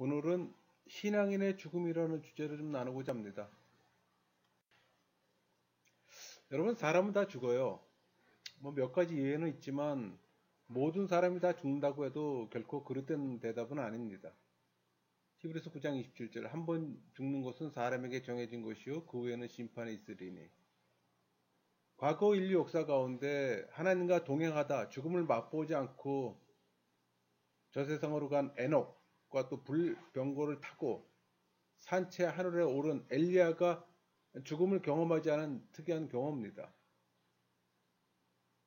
오늘은 신앙인의 죽음이라는 주제를 좀 나누고자 합니다. 여러분, 사람은 다 죽어요. 뭐 몇 가지 예외는 있지만 모든 사람이 다 죽는다고 해도 결코 그릇된 대답은 아닙니다. 히브리서 9장 27절 한 번 죽는 것은 사람에게 정해진 것이요 그 후에는 심판이 있으리니. 과거 인류 역사 가운데 하나님과 동행하다 죽음을 맛보지 않고 저 세상으로 간 에녹과 또 불병거를 타고 산채 하늘에 오른 엘리야가 죽음을 경험하지 않은 특이한 경험입니다.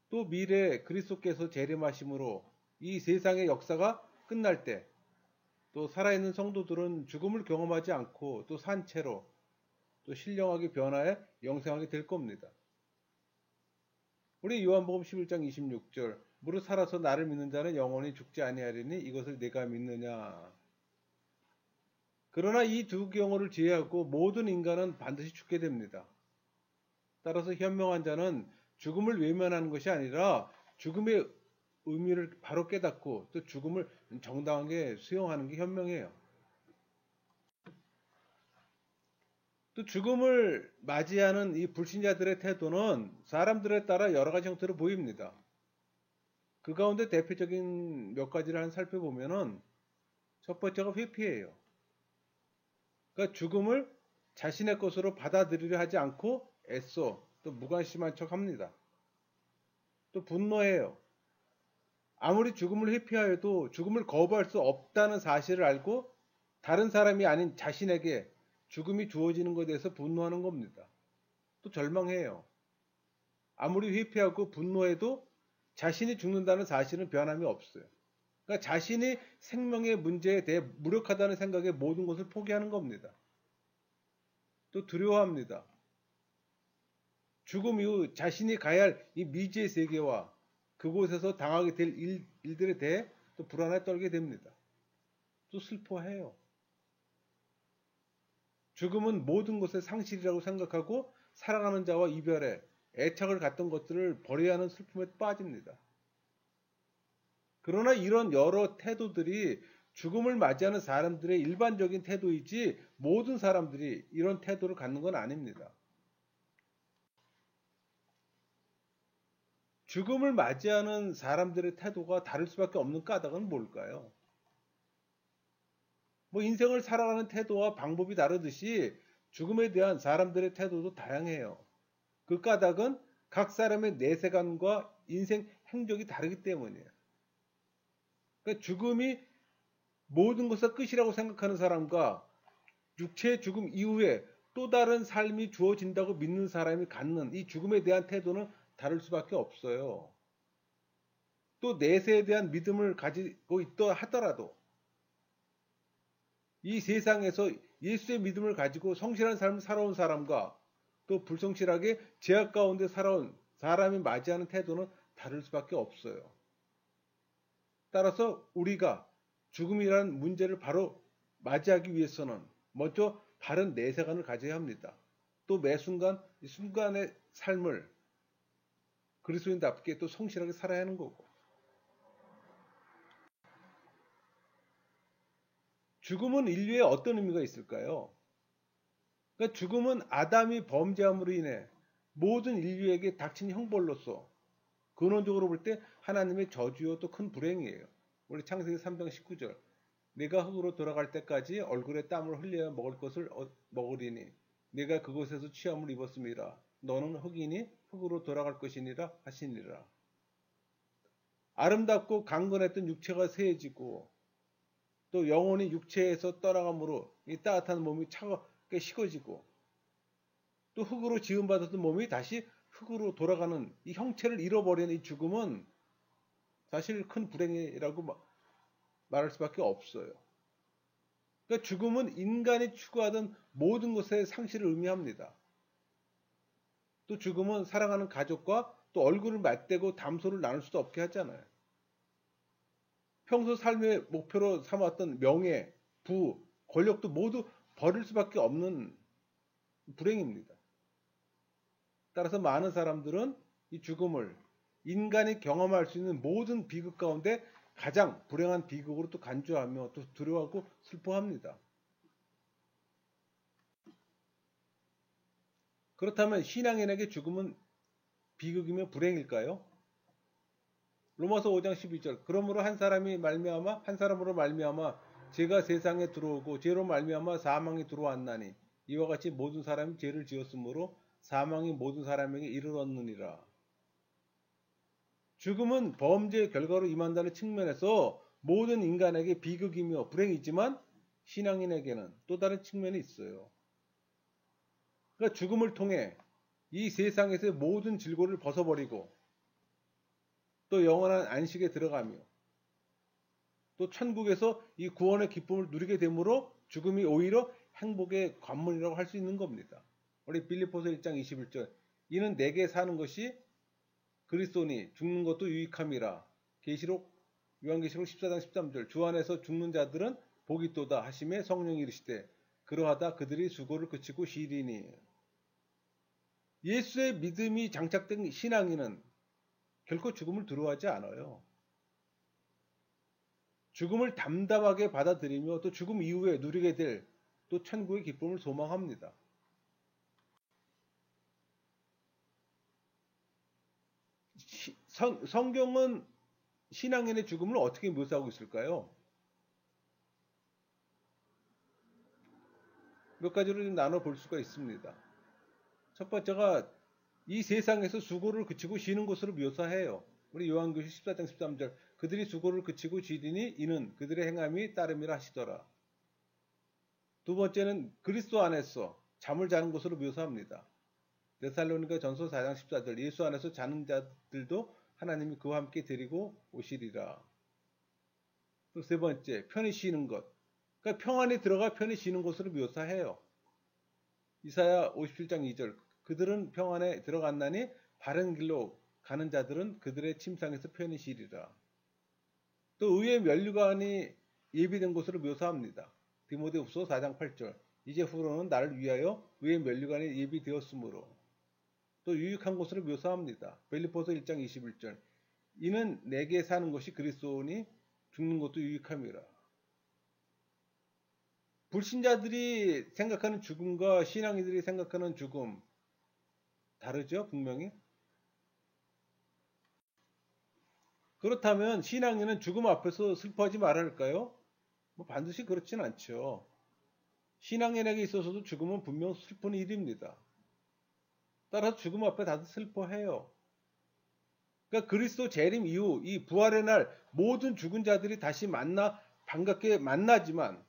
또 미래에 그리스도께서 재림하심으로 이 세상의 역사가 끝날 때 또 살아있는 성도들은 죽음을 경험하지 않고 또 산채로 또 신령하게 변화해 영생하게 될 겁니다. 우리 요한복음 11장 26절 무릇 살아서 나를 믿는 자는 영원히 죽지 아니하리니 이것을 내가 믿느냐. 그러나 이 두 경우를 제외하고 모든 인간은 반드시 죽게 됩니다. 따라서 현명한 자는 죽음을 외면하는 것이 아니라 죽음의 의미를 바로 깨닫고 또 죽음을 정당하게 수용하는 게 현명해요. 또 죽음을 맞이하는 이 불신자들의 태도는 사람들에 따라 여러 가지 형태로 보입니다. 그 가운데 대표적인 몇 가지를 한번 살펴보면은 첫 번째가 회피예요. 그러니까 죽음을 자신의 것으로 받아들이려 하지 않고 애써 또 무관심한 척 합니다. 또 분노해요. 아무리 죽음을 회피하여도 죽음을 거부할 수 없다는 사실을 알고 다른 사람이 아닌 자신에게 죽음이 주어지는 것에 대해서 분노하는 겁니다. 또 절망해요. 아무리 회피하고 분노해도 자신이 죽는다는 사실은 변함이 없어요. 그러니까 자신이 생명의 문제에 대해 무력하다는 생각에 모든 것을 포기하는 겁니다. 또 두려워합니다. 죽음 이후 자신이 가야 할 이 미지의 세계와 그곳에서 당하게 될 일들에 대해 또 불안에 떨게 됩니다. 또 슬퍼해요. 죽음은 모든 것의 상실이라고 생각하고 사랑하는 자와 이별에 애착을 갖던 것들을 버려야 하는 슬픔에 빠집니다. 그러나 이런 여러 태도들이 죽음을 맞이하는 사람들의 일반적인 태도이지 모든 사람들이 이런 태도를 갖는 건 아닙니다. 죽음을 맞이하는 사람들의 태도가 다를 수밖에 없는 까닭은 뭘까요? 뭐 인생을 살아가는 태도와 방법이 다르듯이 죽음에 대한 사람들의 태도도 다양해요. 그 까닭은 각 사람의 내세관과 인생 행적이 다르기 때문이에요. 그러니까 죽음이 모든 것의 끝이라고 생각하는 사람과 육체의 죽음 이후에 또 다른 삶이 주어진다고 믿는 사람이 갖는 이 죽음에 대한 태도는 다를 수밖에 없어요. 또 내세에 대한 믿음을 가지고 있다 하더라도 이 세상에서 예수의 믿음을 가지고 성실한 삶을 살아온 사람과 또 불성실하게 죄악 가운데 살아온 사람이 맞이하는 태도는 다를 수밖에 없어요. 따라서 우리가 죽음이라는 문제를 바로 맞이하기 위해서는 먼저 바른 내세관을 가져야 합니다. 또 매 순간 이 순간의 삶을 그리스도인답게 또 성실하게 살아야 하는 거고. 죽음은 인류에 어떤 의미가 있을까요? 그러니까 죽음은 아담이 범죄함으로 인해 모든 인류에게 닥친 형벌로서 근원적으로 볼 때 하나님의 저주요 또 큰 불행이에요. 우리 창세기 3장 19절 내가 흙으로 돌아갈 때까지 얼굴에 땀을 흘려야 먹을 것을 먹으리니 내가 그곳에서 취함을 입었음이라 너는 흙이니 흙으로 돌아갈 것이니라 하시니라. 아름답고 강건했던 육체가 쇠해지고 또 영혼이 육체에서 떠나감으로 이 따뜻한 몸이 차갑게 식어지고 또 흙으로 지음받았던 몸이 다시 흙으로 돌아가는 이 형체를 잃어버리는 이 죽음은 사실 큰 불행이라고 말할 수밖에 없어요. 그러니까 죽음은 인간이 추구하던 모든 것의 상실을 의미합니다. 또 죽음은 사랑하는 가족과 또 얼굴을 맞대고 담소를 나눌 수도 없게 하잖아요. 평소 삶의 목표로 삼았던 명예, 부, 권력도 모두 버릴 수밖에 없는 불행입니다. 따라서 많은 사람들은 이 죽음을 인간이 경험할 수 있는 모든 비극 가운데 가장 불행한 비극으로 또 간주하며 또 두려워하고 슬퍼합니다. 그렇다면 신앙인에게 죽음은 비극이며 불행일까요? 로마서 5장 12절 그러므로 한 사람으로 말미암아 죄가 세상에 들어오고 죄로 말미암아 사망이 들어왔나니 이와 같이 모든 사람이 죄를 지었으므로 사망이 모든 사람에게 이르렀느니라. 죽음은 범죄의 결과로 임한다는 측면에서 모든 인간에게 비극이며 불행이지만 신앙인에게는 또 다른 측면이 있어요. 그러니까 죽음을 통해 이 세상에서의 모든 질고를 벗어버리고 또 영원한 안식에 들어가며 또 천국에서 이 구원의 기쁨을 누리게 되므로 죽음이 오히려 행복의 관문이라고 할 수 있는 겁니다. 우리 빌립보서 1장 21절 이는 내게 사는 것이 그리스도니 죽는 것도 유익함이라. 요한계시록 14장 13절 주 안에서 죽는 자들은 복이 있도다 하심에 성령이 이르시되 그러하다 그들이 수고를 그치고 쉬리니. 예수의 믿음이 장착된 신앙인은 결코 죽음을 두려워하지 않아요. 죽음을 담담하게 받아들이며 또 죽음 이후에 누리게 될 또 천국의 기쁨을 소망합니다. 성경은 신앙인의 죽음을 어떻게 묘사하고 있을까요? 몇 가지로 나눠볼 수가 있습니다. 첫 번째가 이 세상에서 수고를 그치고 쉬는 것으로 묘사해요. 우리 요한계시록 14장 13절 그들이 수고를 그치고 쉬리니 이는 그들의 행함이 따름이라 하시더라. 두 번째는 그리스도 안에서 잠을 자는 것으로 묘사합니다. 데살로니가 전서 4장 14절 예수 안에서 자는 자들도 하나님이 그와 함께 데리고 오시리라. 또 세 번째 편히 쉬는 것. 그러니까 평안에 들어가 편히 쉬는 것으로 묘사해요. 이사야 57장 2절 그들은 평안에 들어갔나니 바른 길로 가는 자들은 그들의 침상에서 편히 쉬리라. 또 의의 면류관이 예비된 것으로 묘사합니다. 디모데후서 4장 8절 이제 후로는 나를 위하여 의의 면류관이 예비되었으므로. 또 유익한 것으로 묘사합니다. 빌립보서 1장 21절 이는 내게 사는 것이 그리스도니 죽는 것도 유익함이라. 불신자들이 생각하는 죽음과 신앙인들이 생각하는 죽음 다르죠? 분명히. 그렇다면 신앙인은 죽음 앞에서 슬퍼하지 말아야 할까요? 반드시 그렇진 않죠. 신앙인에게 있어서도 죽음은 분명 슬픈 일입니다. 따라서 죽음 앞에 다들 슬퍼해요. 그러니까 그리스도 재림 이후 이 부활의 날 모든 죽은 자들이 다시 반갑게 만나지만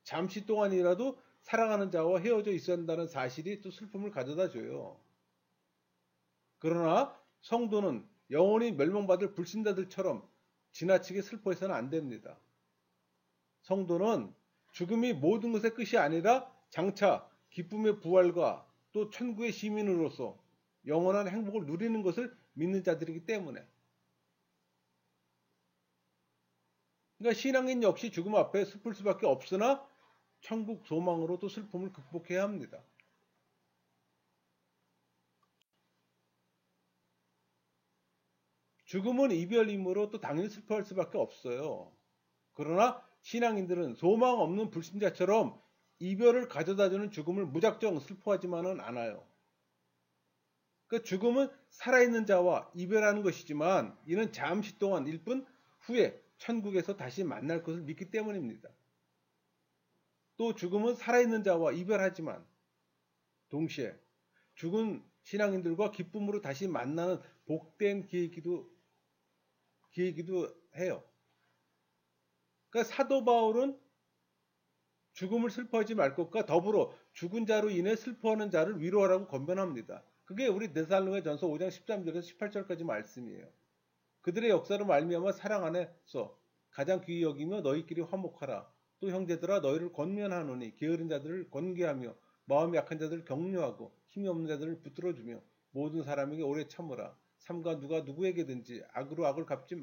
잠시 동안이라도 사랑하는 자와 헤어져 있어야 한다는 사실이 또 슬픔을 가져다 줘요. 그러나 성도는 영원히 멸망받을 불신자들처럼 지나치게 슬퍼해서는 안 됩니다. 성도는 죽음이 모든 것의 끝이 아니라 장차 기쁨의 부활과 또 천국의 시민으로서 영원한 행복을 누리는 것을 믿는 자들이기 때문에. 그러니까 신앙인 역시 죽음 앞에 슬플 수밖에 없으나 천국 소망으로 또 슬픔을 극복해야 합니다. 죽음은 이별이므로 또 당연히 슬퍼할 수밖에 없어요. 그러나 신앙인들은 소망 없는 불신자처럼 이별을 가져다주는 죽음을 무작정 슬퍼하지만은 않아요. 그러니까 죽음은 살아있는 자와 이별하는 것이지만 이는 잠시 동안 일뿐 후에 천국에서 다시 만날 것을 믿기 때문입니다. 또 죽음은 살아있는 자와 이별하지만 동시에 죽은 신앙인들과 기쁨으로 다시 만나는 복된 기회이기도 해요. 그러니까 사도 바울은 죽음을 슬퍼하지 말 것과 더불어 죽은 자로 인해 슬퍼하는 자를 위로하라고 권면합니다. 그게 우리 데살로니가전서 5장 13절에서 18절까지 말씀이에요. 그들의 역사로 말미암아 사랑 안에서 가장 귀히 여기며 너희끼리 화목하라. 또 형제들아 너희를 권면하노니 게으른 자들을 권계하며 마음이 약한 자들을 격려하고 힘이 없는 자들을 붙들어주며 모든 사람에게 오래 참으라. 삼가 누가 누구에게든지 악으로 악을 갚지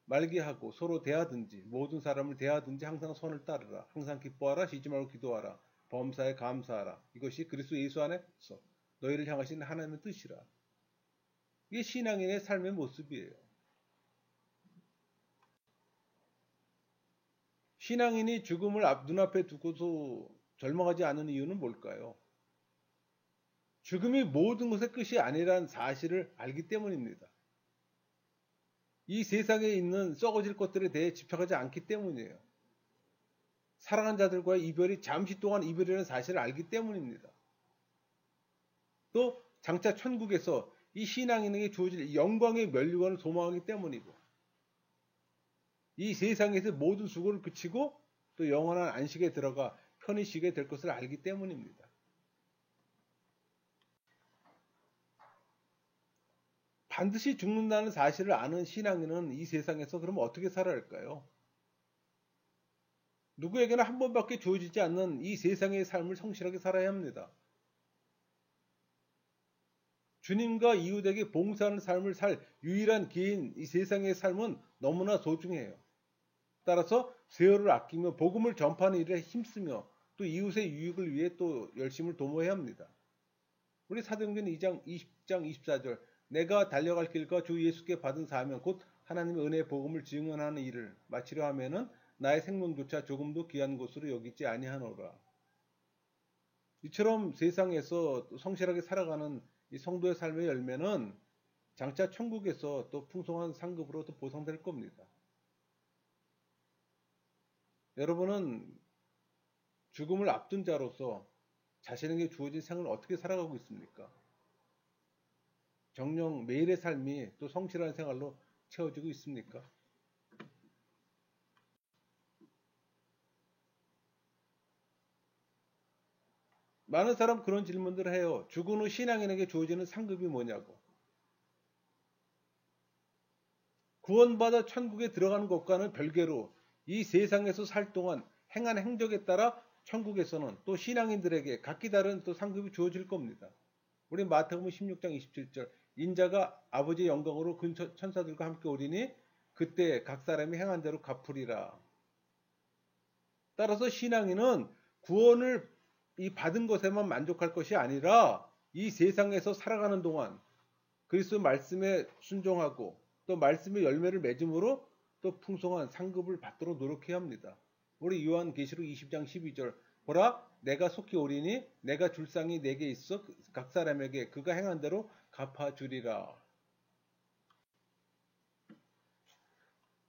말게 하고 서로 대하든지 모든 사람을 대하든지 항상 선을 따르라. 항상 기뻐하라. 쉬지 말고 기도하라. 범사에 감사하라. 이것이 그리스도 예수 안에서 너희를 향하신 하나님의 뜻이라. 이게 신앙인의 삶의 모습이에요. 신앙인이 죽음을 눈앞에 두고도 절망하지 않는 이유는 뭘까요? 죽음이 모든 것의 끝이 아니라는 사실을 알기 때문입니다. 이 세상에 있는 썩어질 것들에 대해 집착하지 않기 때문이에요. 사랑하는 자들과의 이별이 잠시 동안 이별이라는 사실을 알기 때문입니다. 또 장차 천국에서 이 신앙인에게 주어질 영광의 면류관을 소망하기 때문이고, 이 세상에서 모든 수고를 그치고 또 영원한 안식에 들어가 편히 쉬게 될 것을 알기 때문입니다. 반드시 죽는다는 사실을 아는 신앙인은 이 세상에서 그럼 어떻게 살아야 할까요? 누구에게나 한 번밖에 주어지지 않는 이 세상의 삶을 성실하게 살아야 합니다. 주님과 이웃에게 봉사하는 삶을 살 유일한 기회인 이 세상의 삶은 너무나 소중해요. 따라서 세월을 아끼며 복음을 전파하는 일에 힘쓰며 또 이웃의 유익을 위해 또 열심을 도모해야 합니다. 우리 사도행전 2장 20장 24절 내가 달려갈 길과 주 예수께 받은 사명 곧 하나님의 은혜의 복음을 증언하는 일을 마치려 하면은 나의 생명조차 조금도 귀한 것으로 여기지 아니하노라. 이처럼 세상에서 성실하게 살아가는 이 성도의 삶의 열매는 장차 천국에서 또 풍성한 상급으로 또 보상될 겁니다. 여러분은 죽음을 앞둔 자로서 자신에게 주어진 생을 어떻게 살아가고 있습니까? 정녕 매일의 삶이 또 성실한 생활로 채워지고 있습니까? 많은 사람 그런 질문들을 해요. 죽은 후 신앙인에게 주어지는 상급이 뭐냐고. 구원받아 천국에 들어가는 것과는 별개로 이 세상에서 살 동안 행한 행적에 따라 천국에서는 또 신앙인들에게 각기 다른 또 상급이 주어질 겁니다. 우리 마태복음 16장 27절 인자가 아버지의 영광으로 근 천사들과 함께 오리니 그때 각 사람이 행한 대로 갚으리라. 따라서 신앙인은 구원을 이 받은 것에만 만족할 것이 아니라 이 세상에서 살아가는 동안 그리스도 말씀에 순종하고 또 말씀의 열매를 맺음으로 또 풍성한 상급을 받도록 노력해야 합니다. 우리 요한계시록 20장 12절 보라 내가 속히 오리니 내가 줄 상이 내게 있어 각 사람에게 그가 행한 대로 갚아주리라.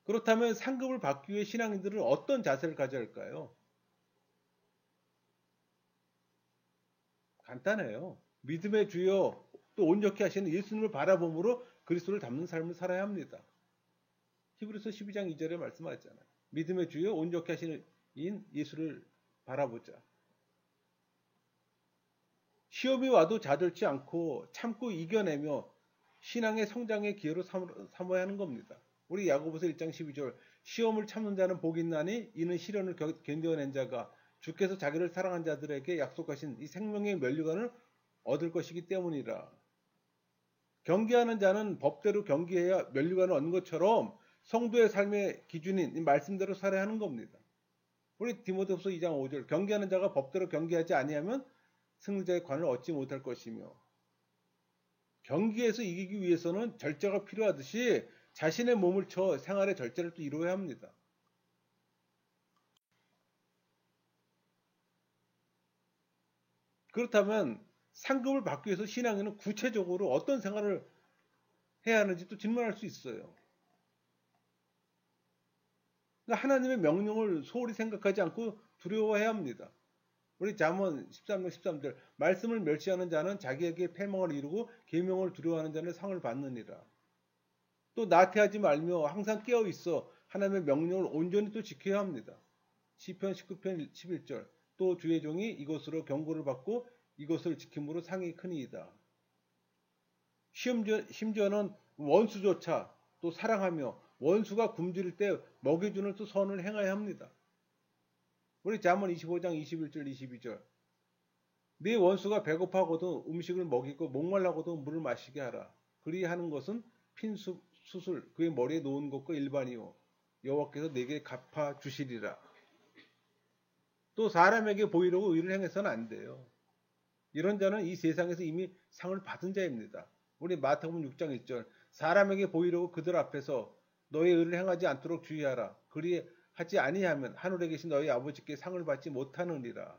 그렇다면 상급을 받기 위해 신앙인들은 어떤 자세를 가져야 할까요? 간단해요. 믿음의 주여 또 온전케 하시는 예수님을 바라봄으로 그리스도를 닮는 삶을 살아야 합니다. 히브리서 12장 2절에 말씀하셨잖아요. 믿음의 주여 온전케 하시는 예수를 바라보자. 시험이 와도 좌절치 않고 참고 이겨내며 신앙의 성장의 기회로 삼아야 하는 겁니다. 우리 야고보서 1장 12절 시험을 참는 자는 복이 있나니 이는 시련을 견뎌낸 자가 주께서 자기를 사랑한 자들에게 약속하신 이 생명의 면류관을 얻을 것이기 때문이라. 경계하는 자는 법대로 경계해야 면류관을 얻는 것처럼 성도의 삶의 기준인 이 말씀대로 살아야 하는 겁니다. 우리 디모데후서 2장 5절 경계하는 자가 법대로 경계하지 아니하면 승리자의 관을 얻지 못할 것이며 경기에서 이기기 위해서는 절제가 필요하듯이 자신의 몸을 쳐 생활의 절제를 또 이루어야 합니다. 그렇다면 상급을 받기 위해서 신앙인은 구체적으로 어떤 생활을 해야 하는지 또 질문할 수 있어요. 그러니까 하나님의 명령을 소홀히 생각하지 않고 두려워해야 합니다. 우리 잠언 13장 13절 말씀을 멸시하는 자는 자기에게 패망을 이루고 계명을 두려워하는 자는 상을 받느니라. 또 나태하지 말며 항상 깨어 있어 하나님의 명령을 온전히 또 지켜야 합니다. 시편 19편 11절 또 주의 종이 이것으로 경고를 받고 이것을 지킴으로 상이 크니이다. 심지어는 원수조차 또 사랑하며 원수가 굶주릴 때 먹여주는 또 선을 행해야 합니다. 우리 잠언 25장 21절 22절 네 원수가 배고파하고도 음식을 먹이고 목말라고도 물을 마시게 하라. 그리하는 것은 수술 그의 머리에 놓은 것과 일반이요 여호와께서 내게 갚아 주시리라. 또 사람에게 보이려고 의를 행해서는 안 돼요. 이런 자는 이 세상에서 이미 상을 받은 자입니다. 우리 마태복음 6장 1절 사람에게 보이려고 그들 앞에서 너의 의를 행하지 않도록 주의하라. 그리하여 하지 아니하면 하늘에 계신 너희 아버지께 상을 받지 못하느니라.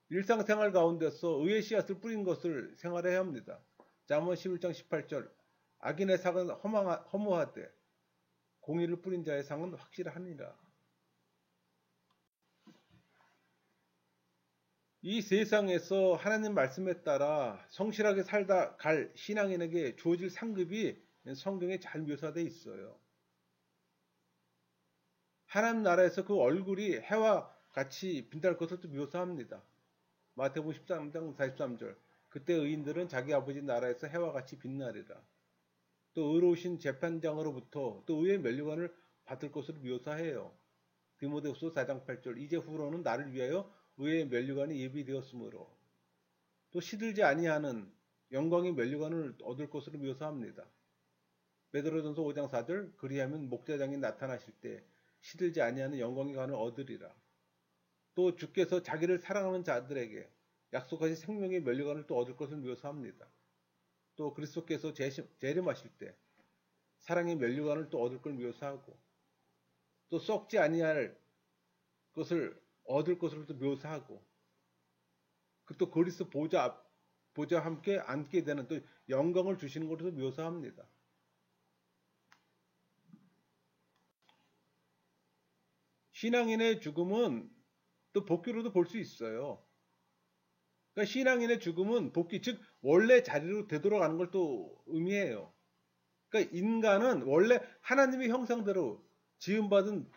일상생활 가운데서 의의 씨앗을 뿌린 것을 생활해야 합니다. 잠언 11장 18절 악인의 상은 허무하되 공의를 뿌린 자의 상은 확실하니라. 이 세상에서 하나님 말씀에 따라 성실하게 살다 갈 신앙인에게 주어질 상급이 성경에 잘 묘사되어 있어요. 하나님 나라에서 그 얼굴이 해와 같이 빛날 것을 또 묘사합니다. 마태복음 13장 43절 그때 의인들은 자기 아버지 나라에서 해와 같이 빛나리라. 또 의로우신 재판장으로부터 또 의의 면류관을 받을 것으로 묘사해요. 디모데후서 4장 8절 이제 후로는 나를 위하여 의의 면류관이 예비되었으므로 또 시들지 아니하는 영광의 면류관을 얻을 것으로 묘사합니다. 베드로전서 5장 4절 그리하면 목자장이 나타나실 때 시들지 아니하는 영광의 관을 얻으리라. 또 주께서 자기를 사랑하는 자들에게 약속하신 생명의 면류관을 또 얻을 것을 묘사합니다. 또 그리스도께서 재림하실 때 사랑의 면류관을 또 얻을 걸 묘사하고 또 썩지 아니할 것을 얻을 것으로 또 묘사하고 또 그리스도 보좌와 함께 앉게 되는 또 영광을 주시는 것으로 묘사합니다. 신앙인의 죽음은 또 복귀로도 볼 수 있어요. 그러니까 신앙인의 죽음은 복귀, 즉 원래 자리로 되돌아가는 걸 또 의미해요. 그러니까 인간은 원래 하나님의 형상대로 지음받은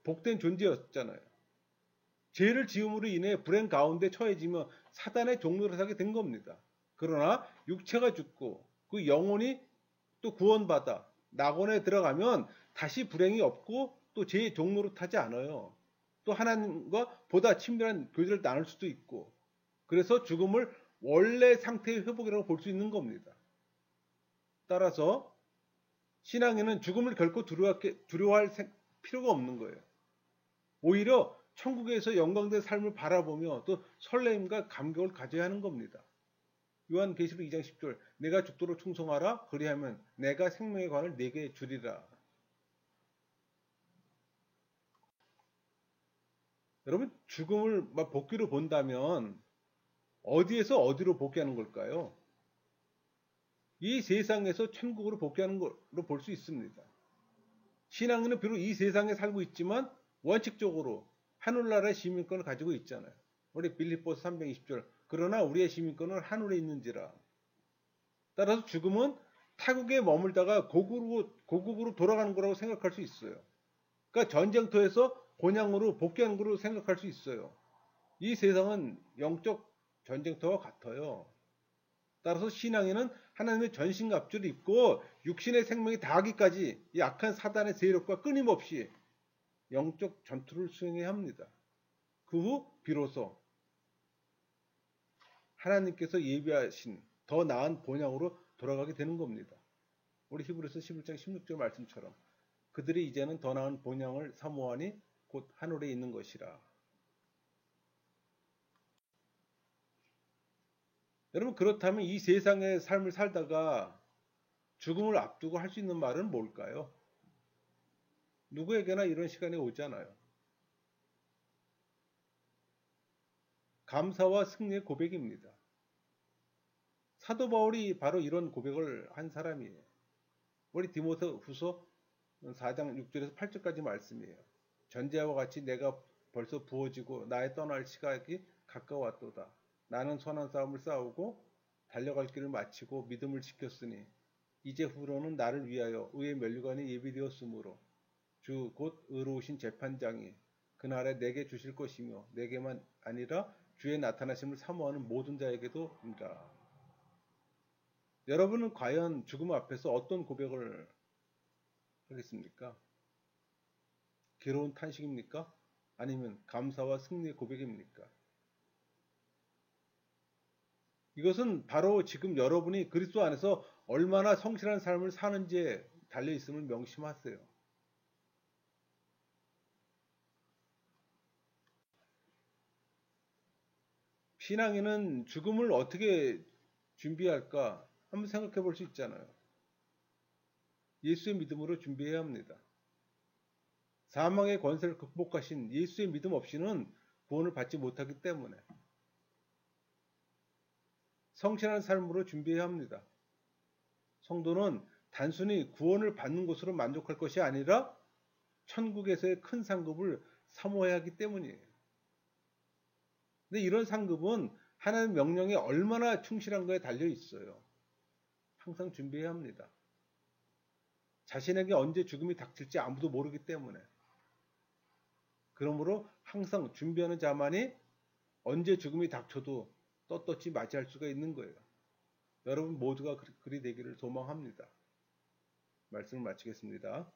복된 존재였잖아요. 죄를 지음으로 인해 불행 가운데 처해지며 사단의 종로를 사게 된 겁니다. 그러나 육체가 죽고 그 영혼이 또 구원받아 낙원에 들어가면 다시 불행이 없고 또 죄의 종로로 타지 않아요. 또 하나님과 보다 친밀한 교제를 나눌 수도 있고 그래서 죽음을 원래 상태의 회복이라고 볼 수 있는 겁니다. 따라서 신앙인은 죽음을 결코 두려워할 필요가 없는 거예요. 오히려 천국에서 영광된 삶을 바라보며 또 설레임과 감격을 가져야 하는 겁니다. 요한계시록 2장 10절 내가 죽도록 충성하라 그리하면 내가 생명의 관을 네게 주리라. 여러분 죽음을 복귀로 본다면 어디에서 어디로 복귀하는 걸까요? 이 세상에서 천국으로 복귀하는 걸로 볼 수 있습니다. 신앙인은 비록 이 세상에 살고 있지만 원칙적으로 하늘나라의 시민권을 가지고 있잖아요. 우리 빌립보서 320절 그러나 우리의 시민권은 하늘에 있는지라. 따라서 죽음은 타국에 머물다가 고국으로 돌아가는 거라고 생각할 수 있어요. 그러니까 전쟁터에서 본향으로 복귀하는 거로 생각할 수 있어요. 이 세상은 영적 전쟁터와 같아요. 따라서 신앙인은 하나님의 전신갑주를 입고 육신의 생명이 다하기까지 이 악한 사단의 세력과 끊임없이 영적 전투를 수행해야 합니다. 그 후 비로소 하나님께서 예비하신 더 나은 본향으로 돌아가게 되는 겁니다. 우리 히브리서 11장 16절 말씀처럼 그들이 이제는 더 나은 본향을 사모하니 곧 하늘에 있는 것이라. 여러분 그렇다면 이 세상의 삶을 살다가 죽음을 앞두고 할 수 있는 말은 뭘까요? 누구에게나 이런 시간이 오잖아요. 감사와 승리의 고백입니다. 사도 바울이 바로 이런 고백을 한 사람이에요. 우리 디모데후서 4장 6절에서 8절까지 말씀이에요. 전제와 같이 내가 벌써 부어지고 나의 떠날 시각이 가까웠도다. 나는 선한 싸움을 싸우고 달려갈 길을 마치고 믿음을 지켰으니 이제 후로는 나를 위하여 의의 면류관이 예비되었으므로 주 곧 의로우신 재판장이 그날에 내게 주실 것이며 내게만 아니라 주의 나타나심을 사모하는 모든 자에게도입니다. 여러분은 과연 죽음 앞에서 어떤 고백을 하겠습니까? 괴로운 탄식입니까? 아니면 감사와 승리의 고백입니까? 이것은 바로 지금 여러분이 그리스도 안에서 얼마나 성실한 삶을 사는지에 달려있음을 명심하세요. 신앙인은 죽음을 어떻게 준비할까 한번 생각해 볼 수 있잖아요. 예수의 믿음으로 준비해야 합니다. 사망의 권세를 극복하신 예수의 믿음 없이는 구원을 받지 못하기 때문에 성실한 삶으로 준비해야 합니다. 성도는 단순히 구원을 받는 것으로 만족할 것이 아니라 천국에서의 큰 상급을 사모해야 하기 때문이에요. 근데 이런 상급은 하나님 명령에 얼마나 충실한가에 달려 있어요. 항상 준비해야 합니다. 자신에게 언제 죽음이 닥칠지 아무도 모르기 때문에. 그러므로 항상 준비하는 자만이 언제 죽음이 닥쳐도 떳떳이 맞이할 수가 있는 거예요. 여러분 모두가 그리 되기를 소망합니다. 말씀을 마치겠습니다.